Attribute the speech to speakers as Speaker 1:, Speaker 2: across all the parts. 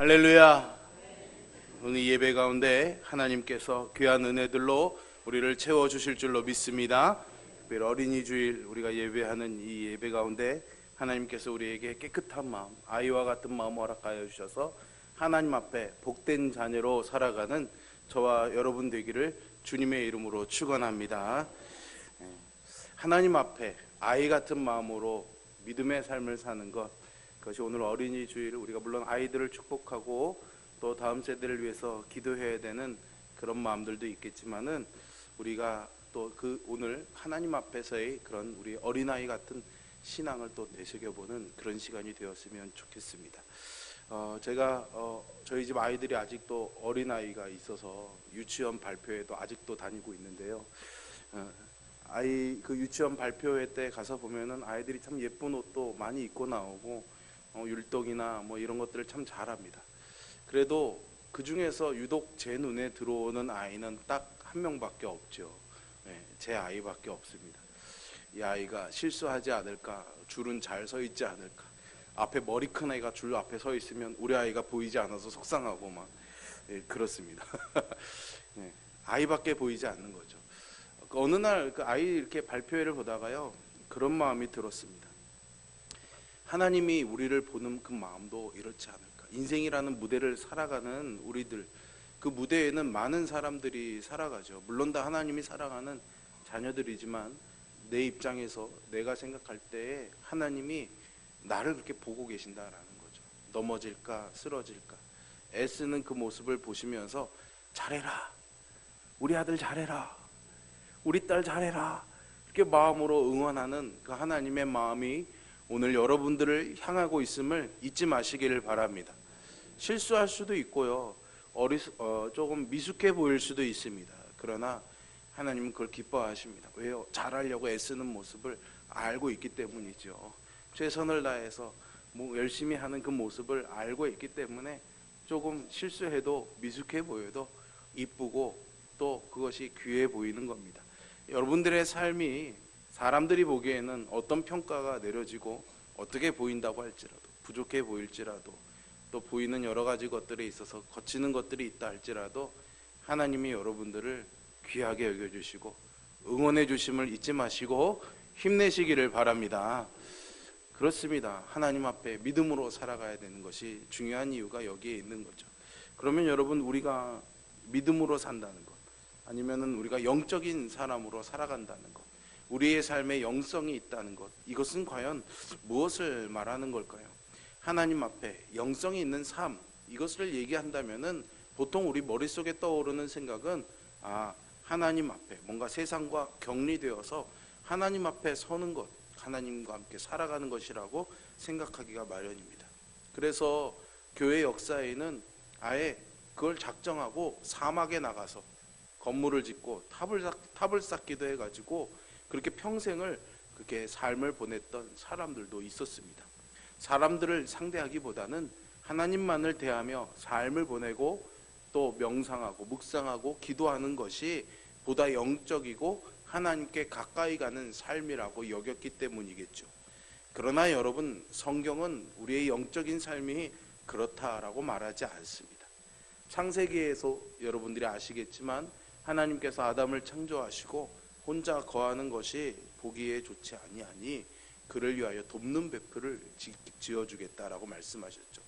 Speaker 1: 할렐루야. 오늘 예배 가운데 하나님께서 귀한 은혜들로 우리를 채워주실 줄로 믿습니다. 특별히 어린이 주일 우리가 예배하는 이 예배 가운데 하나님께서 우리에게 깨끗한 마음, 아이와 같은 마음 허락하여 주셔서 하나님 앞에 복된 자녀로 살아가는 저와 여러분 되기를 주님의 이름으로 축원합니다. 하나님 앞에 아이 같은 마음으로 믿음의 삶을 사는 것, 그것이 오늘 어린이 주일 우리가 물론 아이들을 축복하고 또 다음 세대를 위해서 기도해야 되는 그런 마음들도 있겠지만은 우리가 또 그 오늘 하나님 앞에서의 그런 우리 어린아이 같은 신앙을 또 되새겨보는 그런 시간이 되었으면 좋겠습니다. 제가 저희 집 아이들이 아직도 어린아이가 있어서 유치원 발표회도 아직도 다니고 있는데요. 아이 그 유치원 발표회 때 가서 보면은 아이들이 참 예쁜 옷도 많이 입고 나오고 율동이나 뭐 이런 것들을 참 잘합니다. 그래도 그 중에서 유독 제 눈에 들어오는 아이는 딱 한 명밖에 없죠. 제 아이밖에 없습니다. 이 아이가 실수하지 않을까, 줄은 잘 서 있지 않을까, 앞에 머리 큰 아이가 줄 앞에 서 있으면 우리 아이가 보이지 않아서 속상하고 막 그렇습니다. 아이밖에 보이지 않는 거죠. 어느 날 그 아이 이렇게 발표회를 보다가요, 그런 마음이 들었습니다. 하나님이 우리를 보는 그 마음도 이렇지 않을까. 인생이라는 무대를 살아가는 우리들, 그 무대에는 많은 사람들이 살아가죠. 물론 다 하나님이 사랑하는 자녀들이지만 내 입장에서 내가 생각할 때에 하나님이 나를 그렇게 보고 계신다라는 거죠. 넘어질까 쓰러질까 애쓰는 그 모습을 보시면서 잘해라, 우리 아들 잘해라, 우리 딸 잘해라, 이렇게 마음으로 응원하는 그 하나님의 마음이 오늘 여러분들을 향하고 있음을 잊지 마시기를 바랍니다. 실수할 수도 있고요, 조금 미숙해 보일 수도 있습니다. 그러나 하나님은 그걸 기뻐하십니다. 왜요? 잘하려고 애쓰는 모습을 알고 있기 때문이죠. 최선을 다해서 열심히 하는 그 모습을 알고 있기 때문에 조금 실수해도 미숙해 보여도 이쁘고 또 그것이 귀해 보이는 겁니다. 여러분들의 삶이 사람들이 보기에는 어떤 평가가 내려지고 어떻게 보인다고 할지라도, 부족해 보일지라도, 또 보이는 여러 가지 것들에 있어서 거치는 것들이 있다 할지라도 하나님이 여러분들을 귀하게 여겨주시고 응원해 주심을 잊지 마시고 힘내시기를 바랍니다. 그렇습니다. 하나님 앞에 믿음으로 살아가야 되는 것이 중요한 이유가 여기에 있는 거죠. 그러면 여러분, 우리가 믿음으로 산다는 것, 아니면은 우리가 영적인 사람으로 살아간다는 것, 우리의 삶에 영성이 있다는 것, 이것은 과연 무엇을 말하는 걸까요? 하나님 앞에 영성이 있는 삶, 이것을 얘기한다면은 보통 우리 머릿속에 떠오르는 생각은 하나님 앞에 뭔가 세상과 격리되어서 하나님 앞에 서는 것, 하나님과 함께 살아가는 것이라고 생각하기가 마련입니다. 그래서 교회 역사에는 아예 그걸 작정하고 사막에 나가서 건물을 짓고 탑을 쌓기도 해가지고 그렇게 평생을 그렇게 삶을 보냈던 사람들도 있었습니다. 사람들을 상대하기보다는 하나님만을 대하며 삶을 보내고 또 명상하고 묵상하고 기도하는 것이 보다 영적이고 하나님께 가까이 가는 삶이라고 여겼기 때문이겠죠. 그러나 여러분, 성경은 우리의 영적인 삶이 그렇다라고 말하지 않습니다. 창세기에서 여러분들이 아시겠지만 하나님께서 아담을 창조하시고 혼자 거하는 것이 보기에 좋지 아니하니 그를 위하여 돕는 배풀을 지어주겠다라고 말씀하셨죠.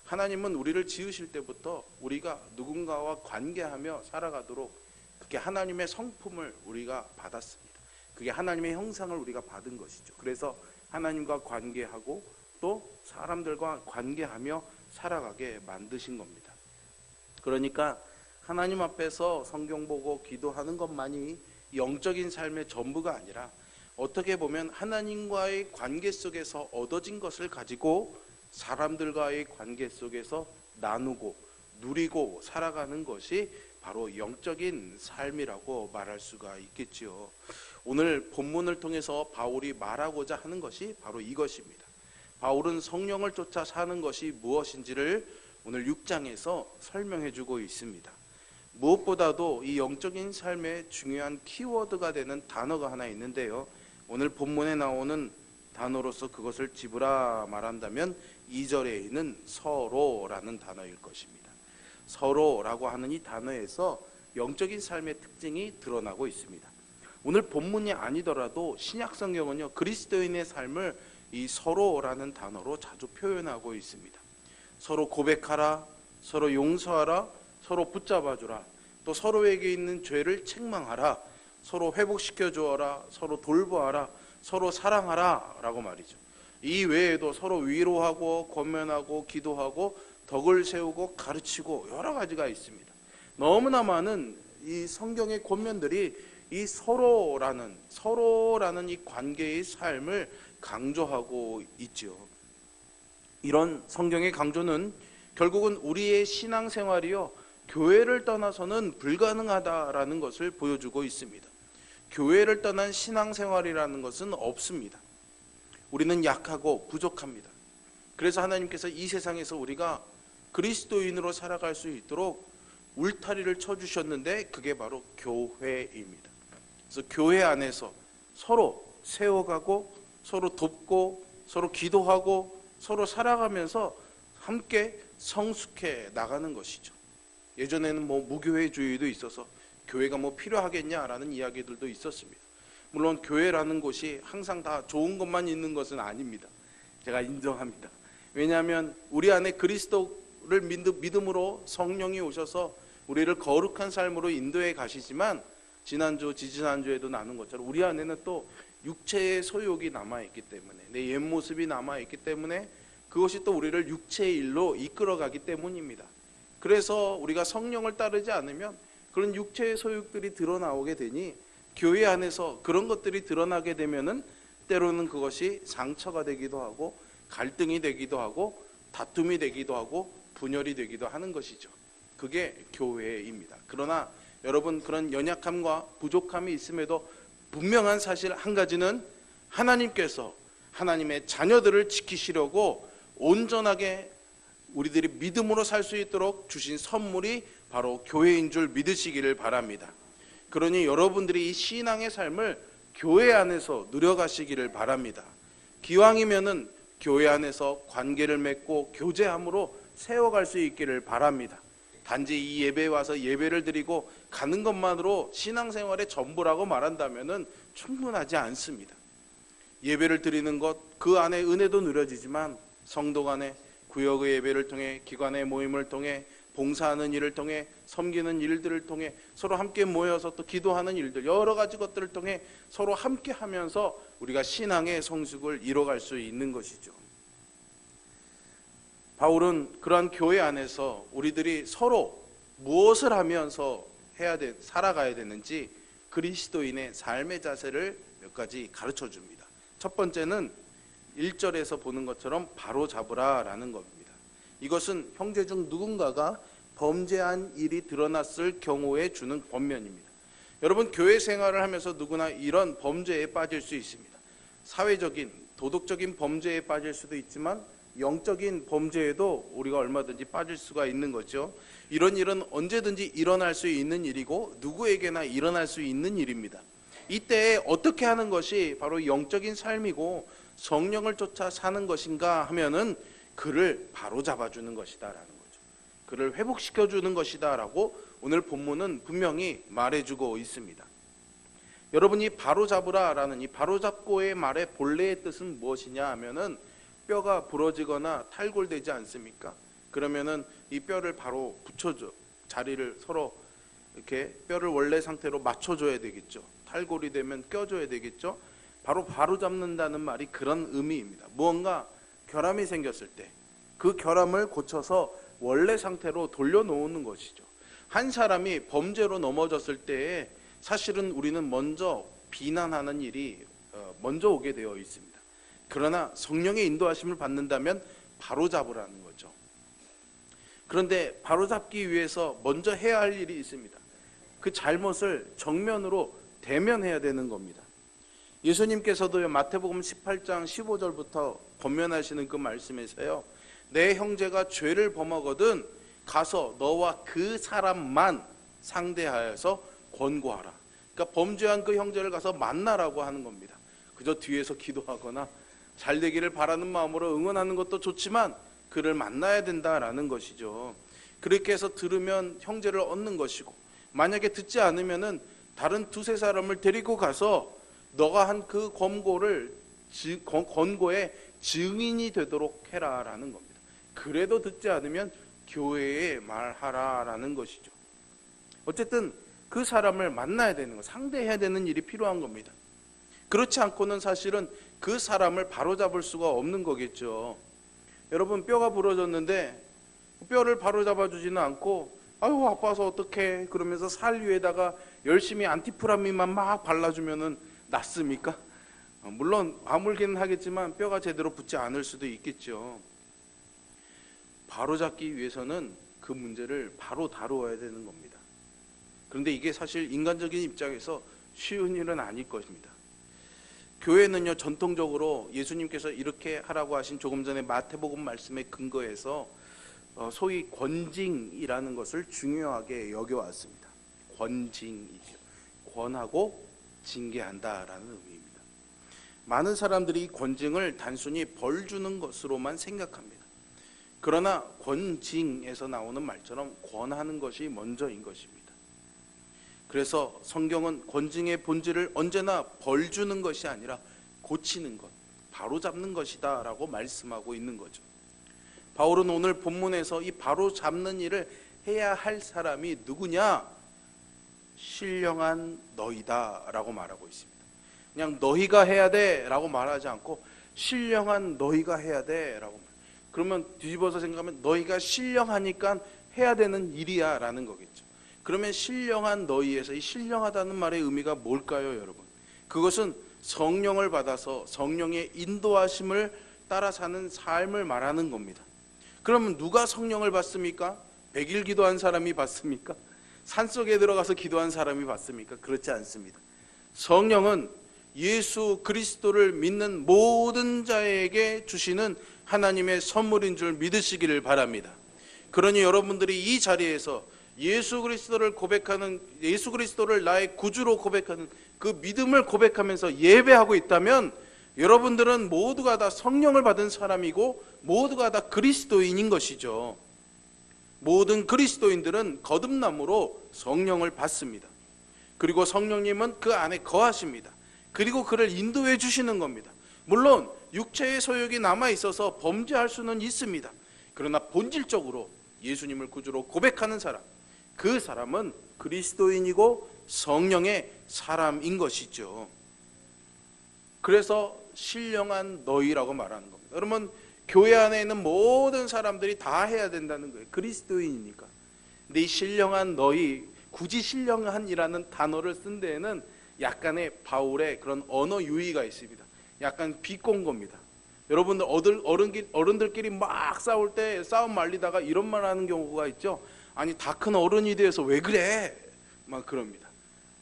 Speaker 1: 하나님은 우리를 지으실 때부터 우리가 누군가와 관계하며 살아가도록 그게 하나님의 성품을 우리가 받았습니다. 그게 하나님의 형상을 우리가 받은 것이죠. 그래서 하나님과 관계하고 또 사람들과 관계하며 살아가게 만드신 겁니다. 그러니까 하나님 앞에서 성경 보고 기도하는 것만이 영적인 삶의 전부가 아니라 어떻게 보면 하나님과의 관계 속에서 얻어진 것을 가지고 사람들과의 관계 속에서 나누고 누리고 살아가는 것이 바로 영적인 삶이라고 말할 수가 있겠지요. 오늘 본문을 통해서 바울이 말하고자 하는 것이 바로 이것입니다. 바울은 성령을 쫓아 사는 것이 무엇인지를 오늘 6장에서 설명해 주고 있습니다. 무엇보다도 이 영적인 삶의 중요한 키워드가 되는 단어가 하나 있는데요, 오늘 본문에 나오는 단어로서 그것을 집으라 말한다면 2절에는 서로라는 단어일 것입니다. 서로라고 하는 이 단어에서 영적인 삶의 특징이 드러나고 있습니다. 오늘 본문이 아니더라도 신약 성경은요, 그리스도인의 삶을 이 서로라는 단어로 자주 표현하고 있습니다. 서로 고백하라, 서로 용서하라, 서로 붙잡아주라, 또 서로에게 있는 죄를 책망하라, 서로 회복시켜 주어라, 서로 돌보아라, 서로 사랑하라 라고 말이죠. 이 외에도 서로 위로하고 권면하고 기도하고 덕을 세우고 가르치고 여러 가지가 있습니다. 너무나 많은 이 성경의 권면들이 이 서로라는 이 관계의 삶을 강조하고 있죠. 이런 성경의 강조는 결국은 우리의 신앙생활이요, 교회를 떠나서는 불가능하다라는 것을 보여주고 있습니다. 교회를 떠난 신앙생활이라는 것은 없습니다. 우리는 약하고 부족합니다. 그래서 하나님께서 이 세상에서 우리가 그리스도인으로 살아갈 수 있도록 울타리를 쳐주셨는데 그게 바로 교회입니다. 그래서 교회 안에서 서로 세워가고 서로 돕고 서로 기도하고 서로 살아가면서 함께 성숙해 나가는 것이죠. 예전에는 무교회주의도 있어서 교회가 필요하겠냐라는 이야기들도 있었습니다. 물론 교회라는 곳이 항상 다 좋은 것만 있는 것은 아닙니다. 제가 인정합니다. 왜냐하면 우리 안에 그리스도를 믿음으로 성령이 오셔서 우리를 거룩한 삶으로 인도해 가시지만 지난주, 지지난주에도 나눈 것처럼 우리 안에는 또 육체의 소욕이 남아있기 때문에, 내 옛모습이 남아있기 때문에 그것이 또 우리를 육체의 일로 이끌어가기 때문입니다. 그래서 우리가 성령을 따르지 않으면 그런 육체의 소욕들이 드러나오게 되니 교회 안에서 그런 것들이 드러나게 되면은 때로는 그것이 상처가 되기도 하고 갈등이 되기도 하고 다툼이 되기도 하고 분열이 되기도 하는 것이죠. 그게 교회입니다. 그러나 여러분, 그런 연약함과 부족함이 있음에도 분명한 사실 한 가지는 하나님께서 하나님의 자녀들을 지키시려고 온전하게 우리들이 믿음으로 살 수 있도록 주신 선물이 바로 교회인 줄 믿으시기를 바랍니다. 그러니 여러분들이 이 신앙의 삶을 교회 안에서 누려가시기를 바랍니다. 기왕이면은 교회 안에서 관계를 맺고 교제함으로 세워갈 수 있기를 바랍니다. 단지 이 예배에 와서 예배를 드리고 가는 것만으로 신앙생활의 전부라고 말한다면은 충분하지 않습니다. 예배를 드리는 것, 그 안에 은혜도 누려지지만 성도 간의 구역의 예배를 통해, 기관의 모임을 통해, 봉사하는 일을 통해, 섬기는 일들을 통해, 서로 함께 모여서 또 기도하는 일들, 여러 가지 것들을 통해 서로 함께 하면서 우리가 신앙의 성숙을 이뤄갈 수 있는 것이죠. 바울은 그러한 교회 안에서 우리들이 서로 무엇을 하면서 살아가야 되는지 그리스도인의 삶의 자세를 몇 가지 가르쳐 줍니다. 첫 번째는 1절에서 보는 것처럼 바로 잡으라 라는 겁니다. 이것은 형제 중 누군가가 범죄한 일이 드러났을 경우에 주는 권면입니다. 여러분, 교회 생활을 하면서 누구나 이런 범죄에 빠질 수 있습니다. 사회적인, 도덕적인 범죄에 빠질 수도 있지만 영적인 범죄에도 우리가 얼마든지 빠질 수가 있는 거죠. 이런 일은 언제든지 일어날 수 있는 일이고 누구에게나 일어날 수 있는 일입니다. 이때 어떻게 하는 것이 바로 영적인 삶이고 성령을 쫓아 사는 것인가 하면은 그를 바로잡아주는 것이다 라는 거죠. 그를 회복시켜주는 것이다 라고 오늘 본문은 분명히 말해주고 있습니다. 여러분이 바로잡으라 라는 이 바로잡고의 말의 본래의 뜻은 무엇이냐 하면은 뼈가 부러지거나 탈골되지 않습니까? 그러면은 이 뼈를 바로 붙여줘, 자리를 서로 이렇게 뼈를 원래 상태로 맞춰줘야 되겠죠. 탈골이 되면 껴줘야 되겠죠. 바로 잡는다는 말이 그런 의미입니다. 무언가 결함이 생겼을 때 그 결함을 고쳐서 원래 상태로 돌려놓는 것이죠. 한 사람이 범죄로 넘어졌을 때에 사실은 우리는 먼저 비난하는 일이 먼저 오게 되어 있습니다. 그러나 성령의 인도하심을 받는다면 바로잡으라는 거죠. 그런데 바로잡기 위해서 먼저 해야 할 일이 있습니다. 그 잘못을 정면으로 대면해야 되는 겁니다. 예수님께서도 마태복음 18장 15절부터 권면하시는 그 말씀에서요, 내 형제가 죄를 범하거든 가서 너와 그 사람만 상대하여서 권고하라. 그러니까 범죄한 그 형제를 가서 만나라고 하는 겁니다. 그저 뒤에서 기도하거나 잘 되기를 바라는 마음으로 응원하는 것도 좋지만 그를 만나야 된다라는 것이죠. 그렇게 해서 들으면 형제를 얻는 것이고, 만약에 듣지 않으면은 다른 두세 사람을 데리고 가서 너가 한 그 권고의 증인이 되도록 해라라는 겁니다. 그래도 듣지 않으면 교회에 말하라라는 것이죠. 어쨌든 그 사람을 만나야 되는 거, 상대해야 되는 일이 필요한 겁니다. 그렇지 않고는 사실은 그 사람을 바로잡을 수가 없는 거겠죠. 여러분, 뼈가 부러졌는데 뼈를 바로잡아 주지는 않고 아유 아파서 어떡해 그러면서 살 위에다가 열심히 안티프라민만 막 발라주면은 낫습니까? 물론 아물기는 하겠지만 뼈가 제대로 붙지 않을 수도 있겠죠. 바로잡기 위해서는 그 문제를 바로 다루어야 되는 겁니다. 그런데 이게 사실 인간적인 입장에서 쉬운 일은 아닐 것입니다. 교회는요, 전통적으로 예수님께서 이렇게 하라고 하신 조금 전에 마태복음 말씀에 근거해서 소위 권징이라는 것을 중요하게 여겨왔습니다. 권징이죠. 권하고 징계한다라는 의미입니다. 많은 사람들이 이 권징을 단순히 벌 주는 것으로만 생각합니다. 그러나 권징에서 나오는 말처럼 권하는 것이 먼저인 것입니다. 그래서 성경은 권징의 본질을 언제나 벌 주는 것이 아니라 고치는 것, 바로잡는 것이다 라고 말씀하고 있는 거죠. 바울은 오늘 본문에서 이 바로잡는 일을 해야 할 사람이 누구냐? 신령한 너희다 라고 말하고 있습니다. 그냥 너희가 해야 돼 라고 말하지 않고 신령한 너희가 해야 돼 라고 말합니다. 그러면 뒤집어서 생각하면 너희가 신령하니까 해야 되는 일이야 라는 거겠죠. 그러면 신령한 너희에서 이 신령하다는 말의 의미가 뭘까요, 여러분? 그것은 성령을 받아서 성령의 인도하심을 따라 사는 삶을 말하는 겁니다. 그러면 누가 성령을 받습니까? 100일 기도한 사람이 받습니까? 산속에 들어가서 기도한 사람이 받습니까? 그렇지 않습니다. 성령은 예수 그리스도를 믿는 모든 자에게 주시는 하나님의 선물인 줄 믿으시기를 바랍니다. 그러니 여러분들이 이 자리에서 예수 그리스도를 고백하는, 예수 그리스도를 나의 구주로 고백하는 그 믿음을 고백하면서 예배하고 있다면 여러분들은 모두가 다 성령을 받은 사람이고 모두가 다 그리스도인인 것이죠. 모든 그리스도인들은 거듭남으로 성령을 받습니다. 그리고 성령님은 그 안에 거하십니다. 그리고 그를 인도해 주시는 겁니다. 물론 육체의 소욕이 남아 있어서 범죄할 수는 있습니다. 그러나 본질적으로 예수님을 구주로 고백하는 사람, 그 사람은 그리스도인이고 성령의 사람인 것이죠. 그래서 신령한 너희라고 말하는 겁니다. 여러분, 교회 안에 있는 모든 사람들이 다 해야 된다는 거예요. 그리스도인이니까. 근데 이 신령한 너희, 굳이 신령한이라는 단어를 쓴 데에는 약간의 바울의 그런 언어 유희가 있습니다. 약간 비꼰 겁니다. 여러분들 어른들끼리 막 싸울 때 싸움 말리다가 이런 말 하는 경우가 있죠. 아니 다 큰 어른이 돼서 왜 그래? 막 그럽니다.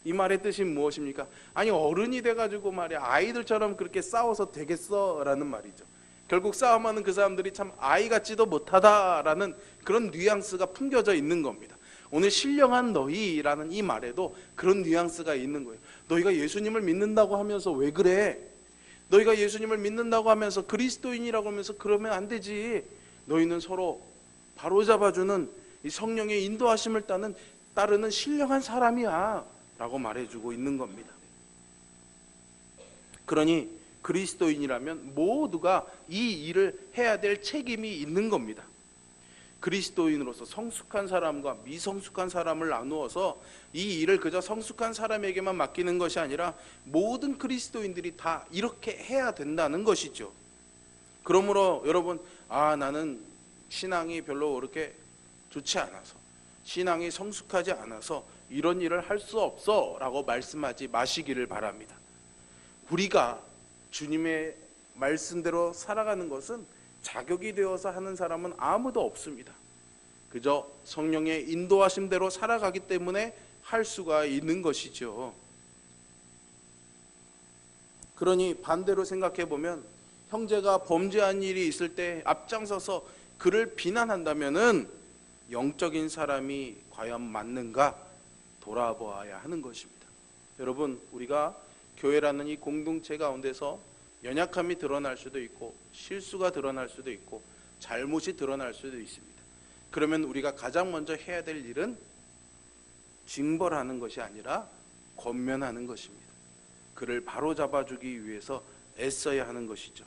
Speaker 1: 이 말의 뜻이 무엇입니까? 아니 어른이 돼가지고 말이야 아이들처럼 그렇게 싸워서 되겠어? 라는 말이죠. 결국 싸움하는 그 사람들이 참 아이 같지도 못하다라는 그런 뉘앙스가 풍겨져 있는 겁니다. 오늘 신령한 너희라는 이 말에도 그런 뉘앙스가 있는 거예요. 너희가 예수님을 믿는다고 하면서 왜 그래? 너희가 예수님을 믿는다고 하면서 그리스도인이라고 하면서 그러면 안 되지. 너희는 서로 바로잡아주는 이 성령의 인도하심을 따르는 신령한 사람이야 라고 말해주고 있는 겁니다. 그러니 그리스도인이라면 모두가 이 일을 해야 될 책임이 있는 겁니다. 그리스도인으로서 성숙한 사람과 미성숙한 사람을 나누어서 이 일을 그저 성숙한 사람에게만 맡기는 것이 아니라 모든 그리스도인들이 다 이렇게 해야 된다는 것이죠. 그러므로 여러분, 나는 신앙이 별로 그렇게 좋지 않아서, 신앙이 성숙하지 않아서 이런 일을 할 수 없어 라고 말씀하지 마시기를 바랍니다. 우리가 주님의 말씀대로 살아가는 것은 자격이 되어서 하는 사람은 아무도 없습니다. 그저 성령의 인도하심대로 살아가기 때문에 할 수가 있는 것이죠. 그러니 반대로 생각해 보면 형제가 범죄한 일이 있을 때 앞장서서 그를 비난한다면은 영적인 사람이 과연 맞는가 돌아보아야 하는 것입니다. 여러분, 우리가 교회라는 이 공동체 가운데서 연약함이 드러날 수도 있고 실수가 드러날 수도 있고 잘못이 드러날 수도 있습니다. 그러면 우리가 가장 먼저 해야 될 일은 징벌하는 것이 아니라 권면하는 것입니다. 그를 바로잡아주기 위해서 애써야 하는 것이죠.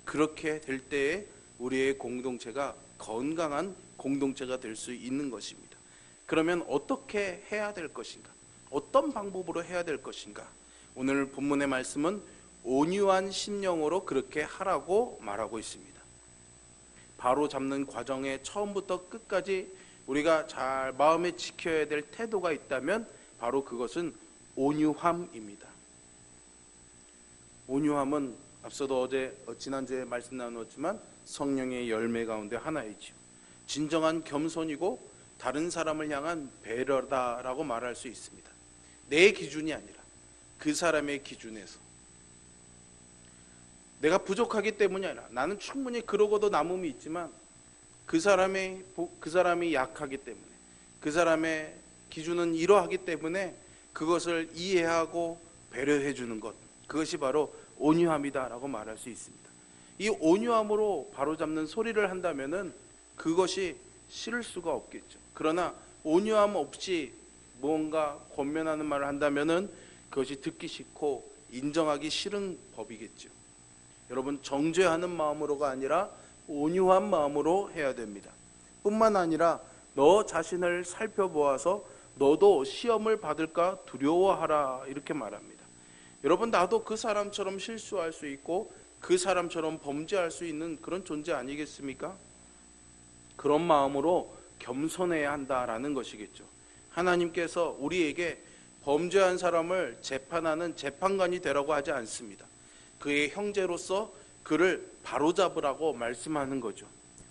Speaker 1: 그렇게 될 때에 우리의 공동체가 건강한 공동체가 될 수 있는 것입니다. 그러면 어떻게 해야 될 것인가? 어떤 방법으로 해야 될 것인가? 오늘 본문의 말씀은 온유한 심령으로 그렇게 하라고 말하고 있습니다. 바로 잡는 과정의 처음부터 끝까지 우리가 잘 마음에 지켜야 될 태도가 있다면 바로 그것은 온유함입니다. 온유함은 앞서도 지난주에 말씀 나누었지만 성령의 열매 가운데 하나이죠. 진정한 겸손이고 다른 사람을 향한 배려다라고 말할 수 있습니다. 내 기준이 아니라 그 사람의 기준에서, 내가 부족하기 때문이 아니라 나는 충분히 그러고도 남음이 있지만 그 사람이 약하기 때문에, 그 사람의 기준은 이러하기 때문에 그것을 이해하고 배려해 주는 것, 그것이 바로 온유함이다라고 말할 수 있습니다. 이 온유함으로 바로잡는 소리를 한다면은 그것이 싫을 수가 없겠죠. 그러나 온유함 없이 무언가 권면하는 말을 한다면은 그것이 듣기 싫고 인정하기 싫은 법이겠죠. 여러분, 정죄하는 마음으로가 아니라 온유한 마음으로 해야 됩니다. 뿐만 아니라 너 자신을 살펴보아서 너도 시험을 받을까 두려워하라, 이렇게 말합니다. 여러분, 나도 그 사람처럼 실수할 수 있고 그 사람처럼 범죄할 수 있는 그런 존재 아니겠습니까? 그런 마음으로 겸손해야 한다라는 것이겠죠. 하나님께서 우리에게 범죄한 사람을 재판하는 재판관이 되라고 하지 않습니다. 그의 형제로서 그를 바로잡으라고 말씀하는 거죠.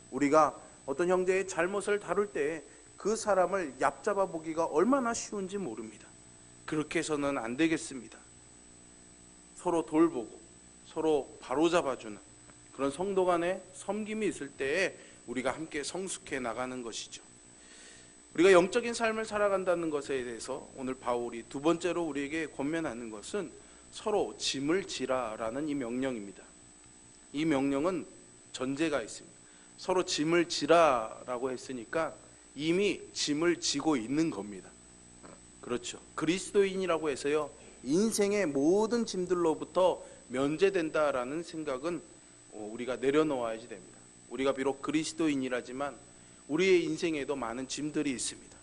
Speaker 1: 우리가 어떤 형제의 잘못을 다룰 때 그 사람을 얕잡아 보기가 얼마나 쉬운지 모릅니다. 그렇게 해서는 안 되겠습니다. 서로 돌보고 서로 바로잡아주는 그런 성도 간의 섬김이 있을 때에 우리가 함께 성숙해 나가는 것이죠. 우리가 영적인 삶을 살아간다는 것에 대해서 오늘 바울이 두 번째로 우리에게 권면하는 것은 서로 짐을 지라라는 이 명령입니다. 이 명령은 전제가 있습니다. 서로 짐을 지라라고 했으니까 이미 짐을 지고 있는 겁니다. 그렇죠. 그리스도인이라고 해서요, 인생의 모든 짐들로부터 면제된다라는 생각은 우리가 내려놓아야지 됩니다. 우리가 비록 그리스도인이라지만 우리의 인생에도 많은 짐들이 있습니다.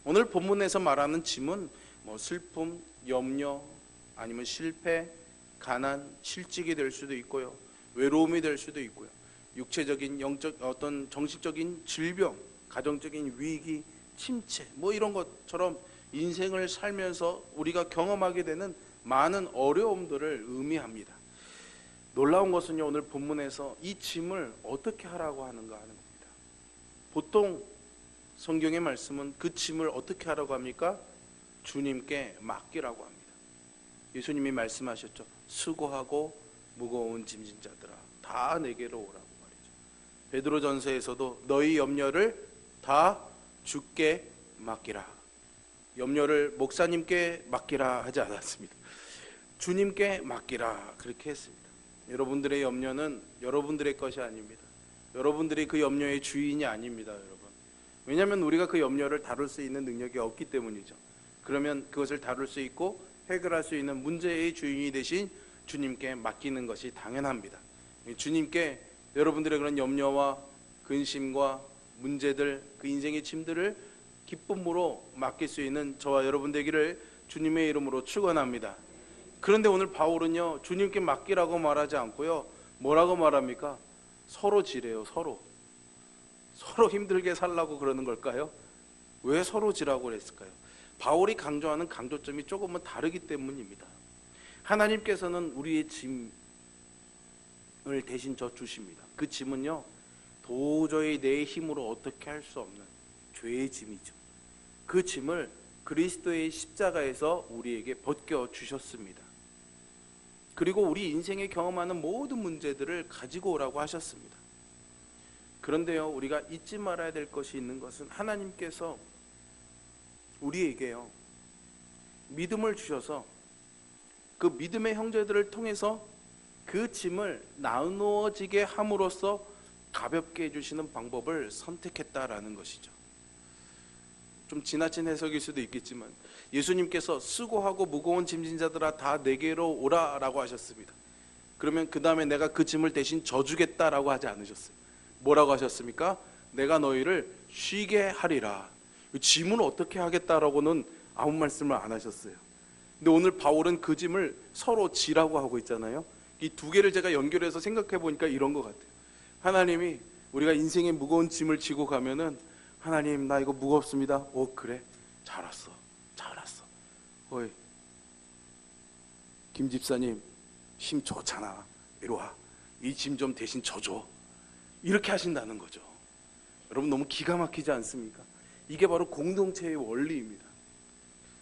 Speaker 1: 오늘 본문에서 말하는 짐은 슬픔, 염려, 아니면 실패, 가난, 실직이 될 수도 있고요, 외로움이 될 수도 있고요, 육체적인, 영적, 어떤 정신적인 질병, 가정적인 위기, 침체, 이런 것처럼 인생을 살면서 우리가 경험하게 되는 많은 어려움들을 의미합니다. 놀라운 것은요, 오늘 본문에서 이 짐을 어떻게 하라고 하는가 하는 겁니다. 보통 성경의 말씀은 그 짐을 어떻게 하라고 합니까? 주님께 맡기라고 합니다. 예수님이 말씀하셨죠. 수고하고 무거운 짐진 자들아, 다 내게로 오라고 말이죠. 베드로전서에서도 너희 염려를 다 주께 맡기라. 염려를 목사님께 맡기라 하지 않았습니다. 주님께 맡기라, 그렇게 했습니다. 여러분들의 염려는 여러분들의 것이 아닙니다. 여러분들이 그 염려의 주인이 아닙니다, 여러분. 왜냐하면 우리가 그 염려를 다룰 수 있는 능력이 없기 때문이죠. 그러면 그것을 다룰 수 있고 해결할 수 있는 문제의 주인이 되신 주님께 맡기는 것이 당연합니다. 주님께 여러분들의 그런 염려와 근심과 문제들, 그 인생의 짐들을 기쁨으로 맡길 수 있는 저와 여러분 되기를 주님의 이름으로 축원합니다. 그런데 오늘 바울은요, 주님께 맡기라고 말하지 않고요, 뭐라고 말합니까? 서로 지래요. 서로 힘들게 살라고 그러는 걸까요? 왜 서로 지라고 그랬을까요? 바울이 강조하는 강조점이 조금은 다르기 때문입니다. 하나님께서는 우리의 짐을 대신 져 주십니다. 그 짐은요, 도저히 내 힘으로 어떻게 할 수 없는 죄의 짐이죠. 그 짐을 그리스도의 십자가에서 우리에게 벗겨 주셨습니다. 그리고 우리 인생에 경험하는 모든 문제들을 가지고 오라고 하셨습니다. 그런데요, 우리가 잊지 말아야 될 것이 있는 것은 하나님께서 우리에게요, 믿음을 주셔서 그 믿음의 형제들을 통해서 그 짐을 나누어지게 함으로써 가볍게 해주시는 방법을 선택했다라는 것이죠. 좀 지나친 해석일 수도 있겠지만 예수님께서 수고하고 무거운 짐진 자들아 다 내게로 오라라고 하셨습니다. 그러면 그 다음에 내가 그 짐을 대신 져주겠다라고 하지 않으셨어요. 뭐라고 하셨습니까? 내가 너희를 쉬게 하리라. 짐을 어떻게 하겠다라고는 아무 말씀을 안 하셨어요. 근데 오늘 바울은 그 짐을 서로 지라고 하고 있잖아요. 이 두 개를 제가 연결해서 생각해 보니까 이런 것 같아요. 하나님이 우리가 인생의 무거운 짐을 지고 가면은 하나님 나 이거 무겁습니다. 오 그래 잘 왔어. 어이 김 집사님 힘 좋잖아. 이리 와. 이 짐 좀 대신 져줘. 이렇게 하신다는 거죠. 여러분 너무 기가 막히지 않습니까? 이게 바로 공동체의 원리입니다.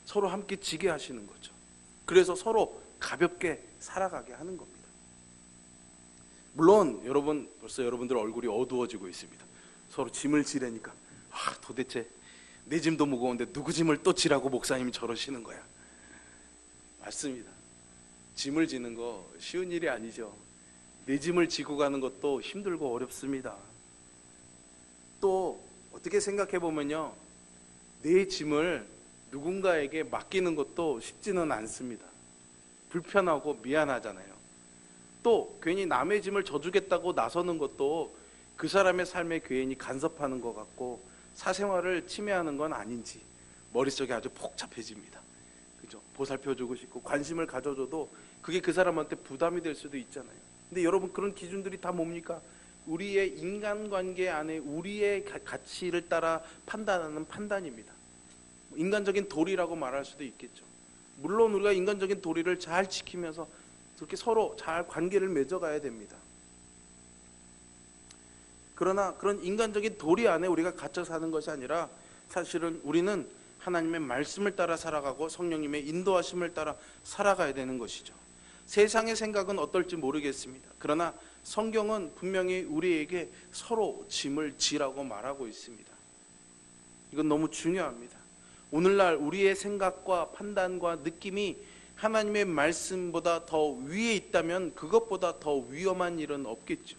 Speaker 1: 서로 함께 지게 하시는 거죠. 그래서 서로 가볍게 살아가게 하는 겁니다. 물론 여러분 벌써 여러분들 얼굴이 어두워지고 있습니다. 서로 짐을 지려니까 도대체 내 짐도 무거운데 누구 짐을 또 지라고 목사님이 저러시는 거야. 맞습니다. 짐을 지는 거 쉬운 일이 아니죠. 내 짐을 지고 가는 것도 힘들고 어렵습니다. 또 어떻게 생각해 보면요, 내 짐을 누군가에게 맡기는 것도 쉽지는 않습니다. 불편하고 미안하잖아요. 또 괜히 남의 짐을 져주겠다고 나서는 것도 그 사람의 삶에 괜히 간섭하는 것 같고 사생활을 침해하는 건 아닌지 머릿속에 아주 복잡해집니다. 그죠? 보살펴주고 싶고 관심을 가져줘도 그게 그 사람한테 부담이 될 수도 있잖아요. 근데 여러분 그런 기준들이 다 뭡니까? 우리의 인간관계 안에 우리의 가치를 따라 판단하는 판단입니다. 인간적인 도리라고 말할 수도 있겠죠. 물론 우리가 인간적인 도리를 잘 지키면서 그렇게 서로 잘 관계를 맺어가야 됩니다. 그러나 그런 인간적인 도리 안에 우리가 갇혀 사는 것이 아니라 사실은 우리는 하나님의 말씀을 따라 살아가고 성령님의 인도하심을 따라 살아가야 되는 것이죠. 세상의 생각은 어떨지 모르겠습니다. 그러나 성경은 분명히 우리에게 서로 짐을 지라고 말하고 있습니다. 이건 너무 중요합니다. 오늘날 우리의 생각과 판단과 느낌이 하나님의 말씀보다 더 위에 있다면 그것보다 더 위험한 일은 없겠죠.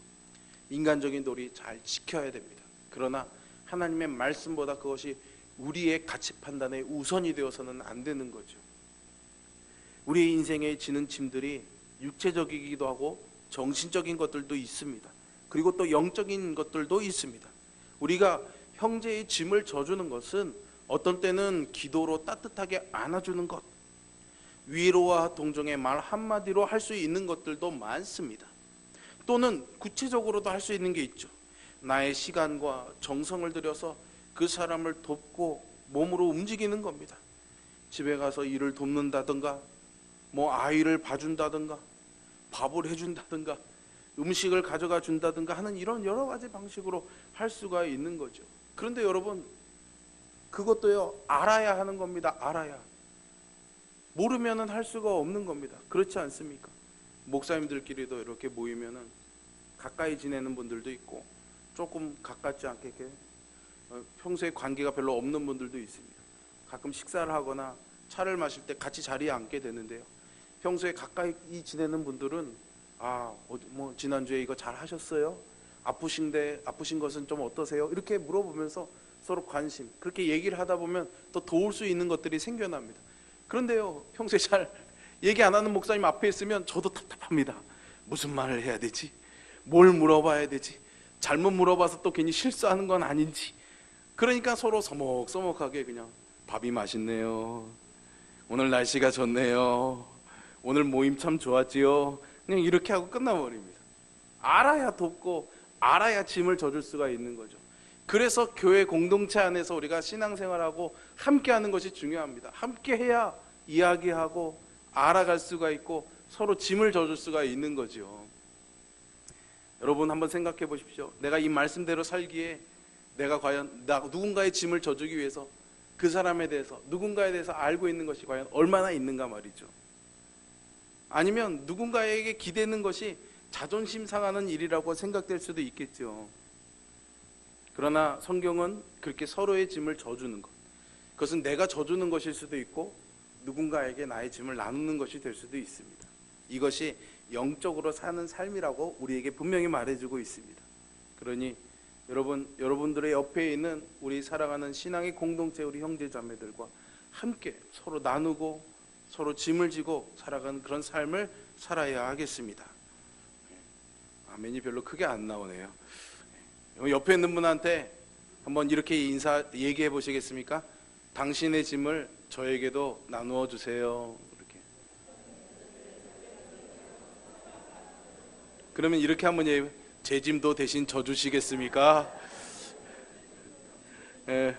Speaker 1: 인간적인 도리 잘 지켜야 됩니다. 그러나 하나님의 말씀보다 그것이 우리의 가치 판단에 우선이 되어서는 안 되는 거죠. 우리의 인생에 지는 짐들이 육체적이기도 하고 정신적인 것들도 있습니다. 그리고 또 영적인 것들도 있습니다. 우리가 형제의 짐을 져주는 것은 어떤 때는 기도로 따뜻하게 안아주는 것, 위로와 동정의 말 한마디로 할 수 있는 것들도 많습니다. 또는 구체적으로도 할 수 있는 게 있죠. 나의 시간과 정성을 들여서 그 사람을 돕고 몸으로 움직이는 겁니다. 집에 가서 일을 돕는다든가 아이를 봐준다든가 밥을 해준다든가 음식을 가져가 준다든가 하는 이런 여러 가지 방식으로 할 수가 있는 거죠. 그런데 여러분 그것도요 알아야 하는 겁니다. 알아야. 모르면은 할 수가 없는 겁니다. 그렇지 않습니까? 목사님들끼리도 이렇게 모이면은 가까이 지내는 분들도 있고 조금 가깝지 않게 이렇게 평소에 관계가 별로 없는 분들도 있습니다. 가끔 식사를 하거나 차를 마실 때 같이 자리에 앉게 되는데요. 평소에 가까이 지내는 분들은 지난주에 이거 잘 하셨어요? 아프신 것은 좀 어떠세요? 이렇게 물어보면서 서로 관심, 그렇게 얘기를 하다 보면 또 도울 수 있는 것들이 생겨납니다. 그런데요, 평소에 잘 얘기 안 하는 목사님 앞에 있으면 저도 답답합니다. 무슨 말을 해야 되지? 뭘 물어봐야 되지? 잘못 물어봐서 또 괜히 실수하는 건 아닌지. 그러니까 서로 서먹서먹하게 그냥 밥이 맛있네요. 오늘 날씨가 좋네요. 오늘 모임 참 좋았지요. 그냥 이렇게 하고 끝나버립니다. 알아야 돕고 알아야 짐을 져줄 수가 있는 거죠. 그래서 교회 공동체 안에서 우리가 신앙생활하고 함께하는 것이 중요합니다. 함께해야 이야기하고 알아갈 수가 있고 서로 짐을 져줄 수가 있는 거죠. 여러분 한번 생각해 보십시오. 내가 이 말씀대로 살기에 내가 과연 누군가의 짐을 져주기 위해서 그 사람에 대해서 누군가에 대해서 알고 있는 것이 과연 얼마나 있는가 말이죠. 아니면 누군가에게 기대는 것이 자존심 상하는 일이라고 생각될 수도 있겠죠. 그러나 성경은 그렇게 서로의 짐을 져주는 것, 그것은 내가 져주는 것일 수도 있고 누군가에게 나의 짐을 나누는 것이 될 수도 있습니다. 이것이 영적으로 사는 삶이라고 우리에게 분명히 말해주고 있습니다. 그러니 여러분들의 옆에 있는 우리 사랑하는 신앙의 공동체 우리 형제 자매들과 함께 서로 나누고 서로 짐을 지고 살아가는 그런 삶을 살아야 하겠습니다. 아멘이 별로 크게 안 나오네요. 옆에 있는 분한테 한번 이렇게 얘기해 보시겠습니까? 당신의 짐을 저에게도 나누어 주세요. 이렇게. 그러면 이렇게 한번 제 짐도 대신 져 주시겠습니까? 네.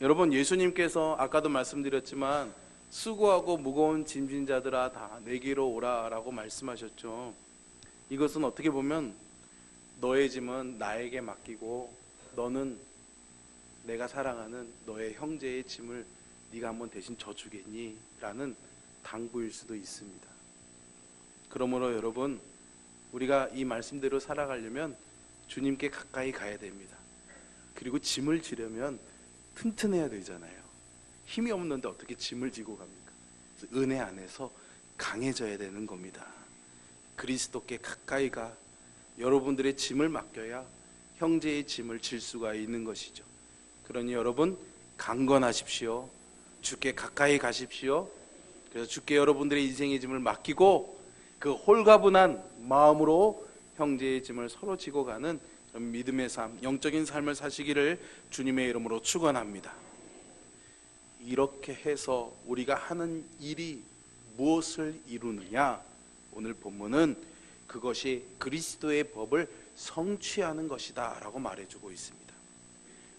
Speaker 1: 여러분, 예수님께서 아까도 말씀드렸지만 수고하고 무거운 짐진 자들아 다 내게로 오라라고 말씀하셨죠. 이것은 어떻게 보면 너의 짐은 나에게 맡기고 너는 내가 사랑하는 너의 형제의 짐을 네가 한번 대신 져주겠니? 라는 당부일 수도 있습니다. 그러므로 여러분, 우리가 이 말씀대로 살아가려면 주님께 가까이 가야 됩니다. 그리고 짐을 지려면 튼튼해야 되잖아요. 힘이 없는데 어떻게 짐을 지고 갑니까? 그래서 은혜 안에서 강해져야 되는 겁니다. 그리스도께 가까이 가 여러분들의 짐을 맡겨야 형제의 짐을 질 수가 있는 것이죠. 그러니 여러분, 강건하십시오. 주께 가까이 가십시오. 그래서 주께 여러분들의 인생의 짐을 맡기고 그 홀가분한 마음으로 형제의 짐을 서로 지고 가는 믿음의 삶, 영적인 삶을 사시기를 주님의 이름으로 축원합니다. 이렇게 해서 우리가 하는 일이 무엇을 이루느냐? 오늘 본문은 그것이 그리스도의 법을 성취하는 것이다 라고 말해주고 있습니다.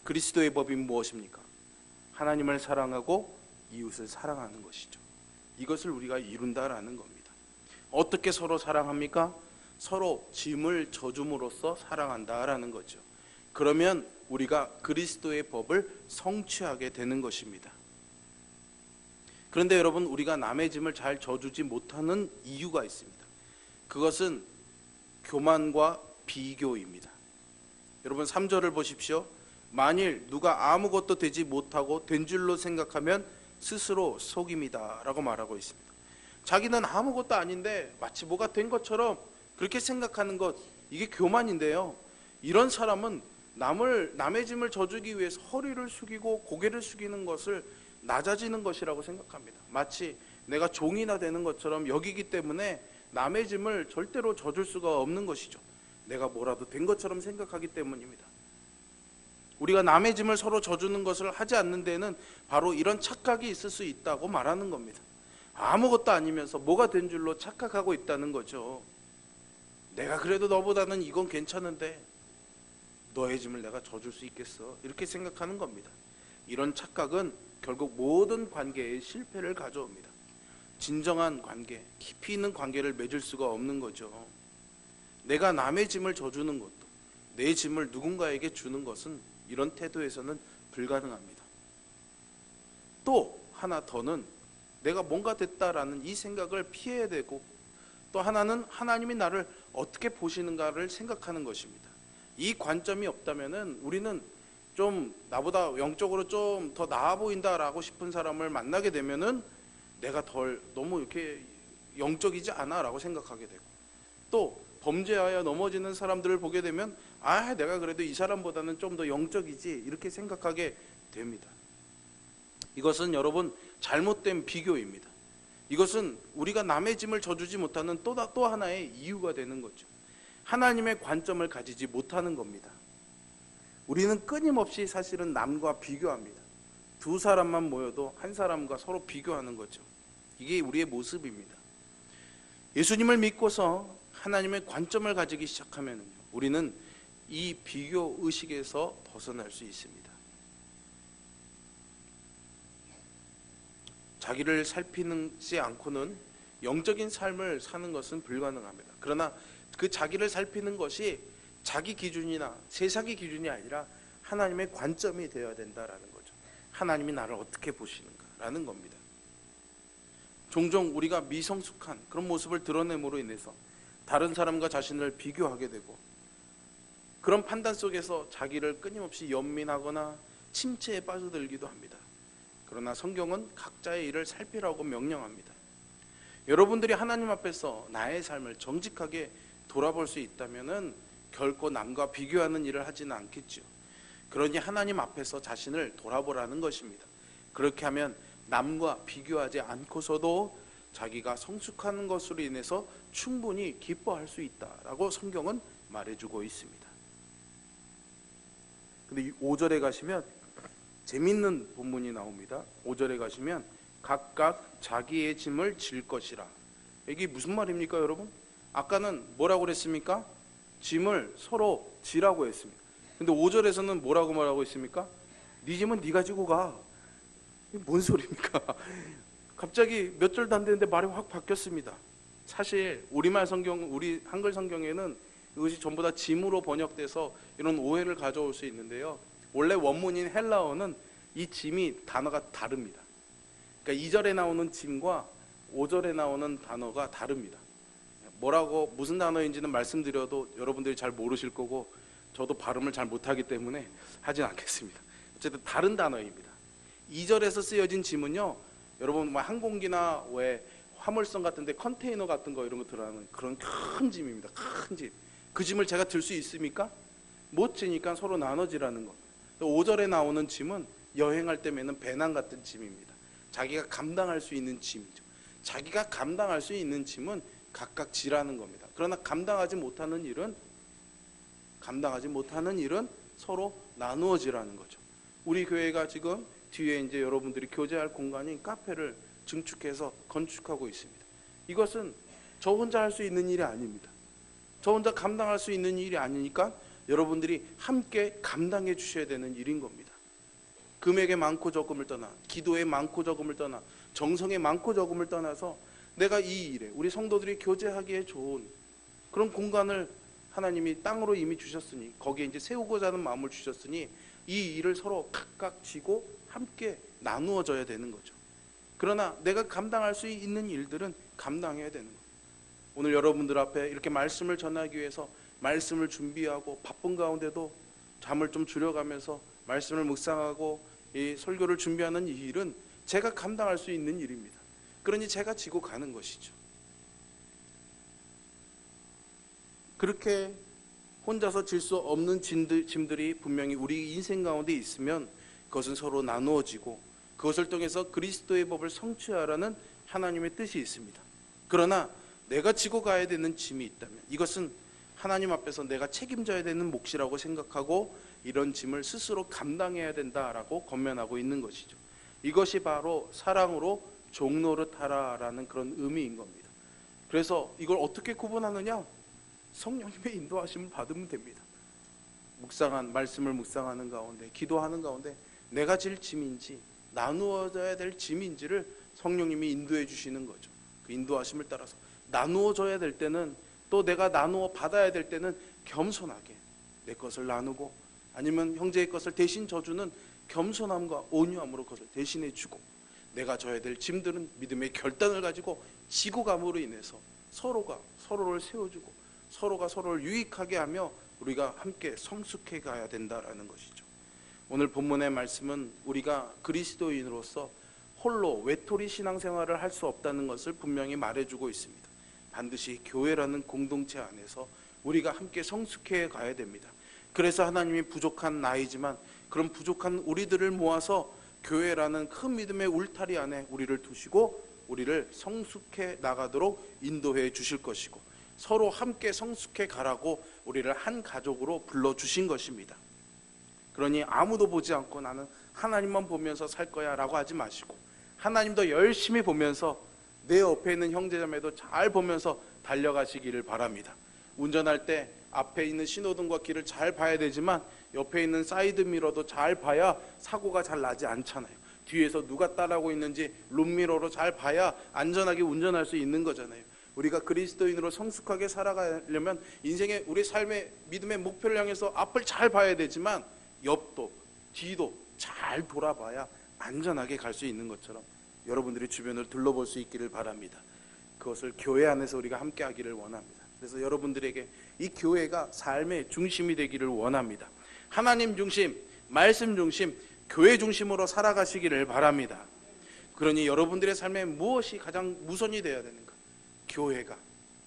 Speaker 1: 그리스도의 법이 무엇입니까? 하나님을 사랑하고 이웃을 사랑하는 것이죠. 이것을 우리가 이룬다라는 겁니다. 어떻게 서로 사랑합니까? 서로 짐을 져줌으로써 사랑한다라는 거죠. 그러면 우리가 그리스도의 법을 성취하게 되는 것입니다. 그런데 여러분, 우리가 남의 짐을 잘 져주지 못하는 이유가 있습니다. 그것은 교만과 비교입니다. 여러분 3절을 보십시오. 만일 누가 아무것도 되지 못하고 된 줄로 생각하면 스스로 속임이다 라고 말하고 있습니다. 자기는 아무것도 아닌데 마치 뭐가 된 것처럼 그렇게 생각하는 것, 이게 교만인데요. 이런 사람은 남의 짐을 져주기 위해서 허리를 숙이고 고개를 숙이는 것을 낮아지는 것이라고 생각합니다. 마치 내가 종이나 되는 것처럼 여기기 때문에 남의 짐을 절대로 져줄 수가 없는 것이죠. 내가 뭐라도 된 것처럼 생각하기 때문입니다. 우리가 남의 짐을 서로 져주는 것을 하지 않는 데는 바로 이런 착각이 있을 수 있다고 말하는 겁니다. 아무것도 아니면서 뭐가 된 줄로 착각하고 있다는 거죠. 내가 그래도 너보다는 이건 괜찮은데 너의 짐을 내가 져줄 수 있겠어? 이렇게 생각하는 겁니다. 이런 착각은 결국 모든 관계에 실패를 가져옵니다. 진정한 관계, 깊이 있는 관계를 맺을 수가 없는 거죠. 내가 남의 짐을 져주는 것도, 내 짐을 누군가에게 주는 것은 이런 태도에서는 불가능합니다. 또 하나 더는 내가 뭔가 됐다라는 이 생각을 피해야 되고, 또 하나는 하나님이 나를 어떻게 보시는가를 생각하는 것입니다. 이 관점이 없다면은 우리는 좀 나보다 영적으로 좀 더 나아 보인다라고 싶은 사람을 만나게 되면은 내가 너무 이렇게 영적이지 않아라고 생각하게 되고, 또 범죄하여 넘어지는 사람들을 보게 되면 내가 그래도 이 사람보다는 좀 더 영적이지 이렇게 생각하게 됩니다. 이것은 여러분 잘못된 비교입니다. 이것은 우리가 남의 짐을 져주지 못하는 또 하나의 이유가 되는 거죠. 하나님의 관점을 가지지 못하는 겁니다. 우리는 끊임없이 사실은 남과 비교합니다. 두 사람만 모여도 한 사람과 서로 비교하는 거죠. 이게 우리의 모습입니다. 예수님을 믿고서 하나님의 관점을 가지기 시작하면 우리는 이 비교 의식에서 벗어날 수 있습니다. 자기를 살피지 않고는 영적인 삶을 사는 것은 불가능합니다. 그러나 그 자기를 살피는 것이 자기 기준이나 세상의 기준이 아니라 하나님의 관점이 되어야 된다라는 거죠. 하나님이 나를 어떻게 보시는가라는 겁니다. 종종 우리가 미성숙한 그런 모습을 드러냄으로 인해서 다른 사람과 자신을 비교하게 되고, 그런 판단 속에서 자기를 끊임없이 연민하거나 침체에 빠져들기도 합니다. 그러나 성경은 각자의 일을 살피라고 명령합니다. 여러분들이 하나님 앞에서 나의 삶을 정직하게 돌아볼 수 있다면 결코 남과 비교하는 일을 하지는 않겠죠. 그러니 하나님 앞에서 자신을 돌아보라는 것입니다. 그렇게 하면 남과 비교하지 않고서도 자기가 성숙하는 것으로 인해서 충분히 기뻐할 수 있다라고 성경은 말해주고 있습니다. 근데 5절에 가시면 재밌는 본문이 나옵니다. 5절에 가시면 각각 자기의 짐을 질 것이라. 이게 무슨 말입니까, 여러분? 아까는 뭐라고 그랬습니까? 짐을 서로 지라고 했습니다. 근데 5절에서는 뭐라고 말하고 있습니까? 네 짐은 네가 지고 가. 이게 뭔 소리입니까? 갑자기 몇 절도 안 되는데 말이 확 바뀌었습니다. 사실 우리말 성경, 우리 한글 성경에는 이것이 전부 다 짐으로 번역돼서 이런 오해를 가져올 수 있는데요. 원래 원문인 헬라어는 이 짐이 단어가 다릅니다. 그러니까 2절에 나오는 짐과 5절에 나오는 단어가 다릅니다. 뭐라고 무슨 단어인지는 말씀드려도 여러분들이 잘 모르실 거고 저도 발음을 잘 못하기 때문에 하진 않겠습니다. 어쨌든 다른 단어입니다. 2절에서 쓰여진 짐은요, 여러분 뭐 항공기나 왜 화물선 같은 데 컨테이너 같은 거 이런 거 들어가는 그런 큰 짐입니다. 큰 짐. 그 짐을 제가 들 수 있습니까? 못 지니까 서로 나눠지라는 겁니다. 5절에 나오는 짐은 여행할 때 매는 배낭 같은 짐입니다. 자기가 감당할 수 있는 짐이죠. 자기가 감당할 수 있는 짐은 각각 지라는 겁니다. 그러나 감당하지 못하는 일은 서로 나누어지라는 거죠. 우리 교회가 지금 뒤에 이제 여러분들이 교제할 공간인 카페를 증축해서 건축하고 있습니다. 이것은 저 혼자 할 수 있는 일이 아닙니다. 저 혼자 감당할 수 있는 일이 아니니까 여러분들이 함께 감당해 주셔야 되는 일인 겁니다. 금액의 많고 적음을 떠나, 기도의 많고 적음을 떠나, 정성의 많고 적음을 떠나서 내가 이 일에 우리 성도들이 교제하기에 좋은 그런 공간을 하나님이 땅으로 이미 주셨으니 거기에 이제 세우고자 하는 마음을 주셨으니 이 일을 서로 각각 지고 함께 나누어져야 되는 거죠. 그러나 내가 감당할 수 있는 일들은 감당해야 되는 거예요. 오늘 여러분들 앞에 이렇게 말씀을 전하기 위해서 말씀을 준비하고 바쁜 가운데도 잠을 좀 줄여가면서 말씀을 묵상하고 이 설교를 준비하는 이 일은 제가 감당할 수 있는 일입니다. 그러니 제가 지고 가는 것이죠. 그렇게 혼자서 질 수 없는 짐들이 분명히 우리 인생 가운데 있으면 그것은 서로 나누어지고 그것을 통해서 그리스도의 법을 성취하라는 하나님의 뜻이 있습니다. 그러나 내가 지고 가야 되는 짐이 있다면 이것은 하나님 앞에서 내가 책임져야 되는 몫이라고 생각하고 이런 짐을 스스로 감당해야 된다라고 권면하고 있는 것이죠. 이것이 바로 사랑으로 종노릇하라라는 그런 의미인 겁니다. 그래서 이걸 어떻게 구분하느냐? 성령님의 인도하심을 받으면 됩니다. 말씀을 묵상하는 가운데, 기도하는 가운데 내가 질 짐인지 나누어져야 될 짐인지를 성령님이 인도해 주시는 거죠. 그 인도하심을 따라서 나누어져야 될 때는, 또 내가 나누어 받아야 될 때는 겸손하게 내 것을 나누고, 아니면 형제의 것을 대신 져주는 겸손함과 온유함으로 그것을 대신해 주고, 내가 져야 될 짐들은 믿음의 결단을 가지고 지고 감으로 인해서 서로가 서로를 세워주고 서로가 서로를 유익하게 하며 우리가 함께 성숙해 가야 된다라는 것이죠. 오늘 본문의 말씀은 우리가 그리스도인으로서 홀로 외톨이 신앙생활을 할 수 없다는 것을 분명히 말해주고 있습니다. 반드시 교회라는 공동체 안에서 우리가 함께 성숙해 가야 됩니다. 그래서 하나님이 부족한 나이지만 그런 부족한 우리들을 모아서 교회라는 큰 믿음의 울타리 안에 우리를 두시고 우리를 성숙해 나가도록 인도해 주실 것이고, 서로 함께 성숙해 가라고 우리를 한 가족으로 불러주신 것입니다. 그러니 아무도 보지 않고 나는 하나님만 보면서 살 거야 라고 하지 마시고, 하나님도 열심히 보면서 내 옆에 있는 형제자매도 잘 보면서 달려가시기를 바랍니다. 운전할 때 앞에 있는 신호등과 길을 잘 봐야 되지만 옆에 있는 사이드미러도 잘 봐야 사고가 잘 나지 않잖아요. 뒤에서 누가 따라오고 있는지 룸미러로 잘 봐야 안전하게 운전할 수 있는 거잖아요. 우리가 그리스도인으로 성숙하게 살아가려면 인생의 우리 삶의 믿음의 목표를 향해서 앞을 잘 봐야 되지만 옆도 뒤도 잘 돌아봐야 안전하게 갈 수 있는 것처럼 여러분들이 주변을 둘러볼 수 있기를 바랍니다. 그것을 교회 안에서 우리가 함께 하기를 원합니다. 그래서 여러분들에게 이 교회가 삶의 중심이 되기를 원합니다. 하나님 중심, 말씀 중심, 교회 중심으로 살아가시기를 바랍니다. 그러니 여러분들의 삶에 무엇이 가장 우선이 되어야 되는가? 교회가,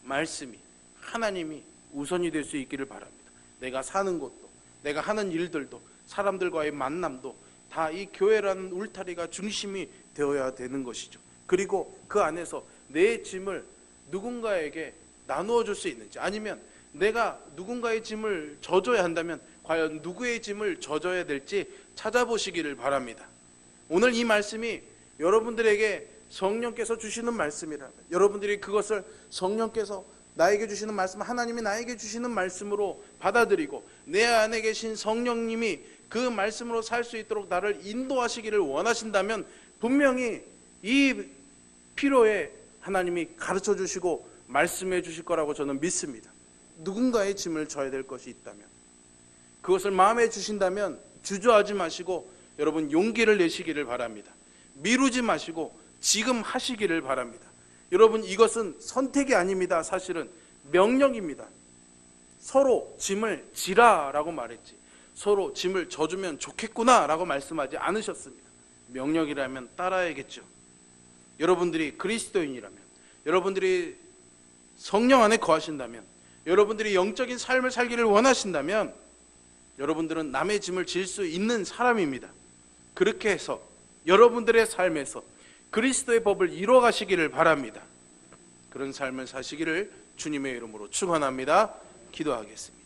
Speaker 1: 말씀이, 하나님이 우선이 될 수 있기를 바랍니다. 내가 사는 곳도, 내가 하는 일들도, 사람들과의 만남도 다 이 교회라는 울타리가 중심이 되어야 되는 것이죠. 그리고 그 안에서 내 짐을 누군가에게 나누어 줄 수 있는지, 아니면 내가 누군가의 짐을 져줘야 한다면 과연 누구의 짐을 져줘야 될지 찾아보시기를 바랍니다. 오늘 이 말씀이 여러분들에게 성령께서 주시는 말씀이라면, 여러분들이 그것을 성령께서 나에게 주시는 말씀, 하나님이 나에게 주시는 말씀으로 받아들이고 내 안에 계신 성령님이 그 말씀으로 살 수 있도록 나를 인도하시기를 원하신다면 분명히 이 필요에 하나님이 가르쳐 주시고 말씀해 주실 거라고 저는 믿습니다. 누군가의 짐을 져야 될 것이 있다면, 그것을 마음에 주신다면 주저하지 마시고 여러분 용기를 내시기를 바랍니다. 미루지 마시고 지금 하시기를 바랍니다. 여러분, 이것은 선택이 아닙니다. 사실은 명령입니다. 서로 짐을 지라라고 말했지, 서로 짐을 져주면 좋겠구나라고 말씀하지 않으셨습니다. 명령이라면 따라야겠죠. 여러분들이 그리스도인이라면, 여러분들이 성령 안에 거하신다면, 여러분들이 영적인 삶을 살기를 원하신다면 여러분들은 남의 짐을 질 수 있는 사람입니다. 그렇게 해서 여러분들의 삶에서 그리스도의 법을 이루어가시기를 바랍니다. 그런 삶을 사시기를 주님의 이름으로 축원합니다. 기도하겠습니다.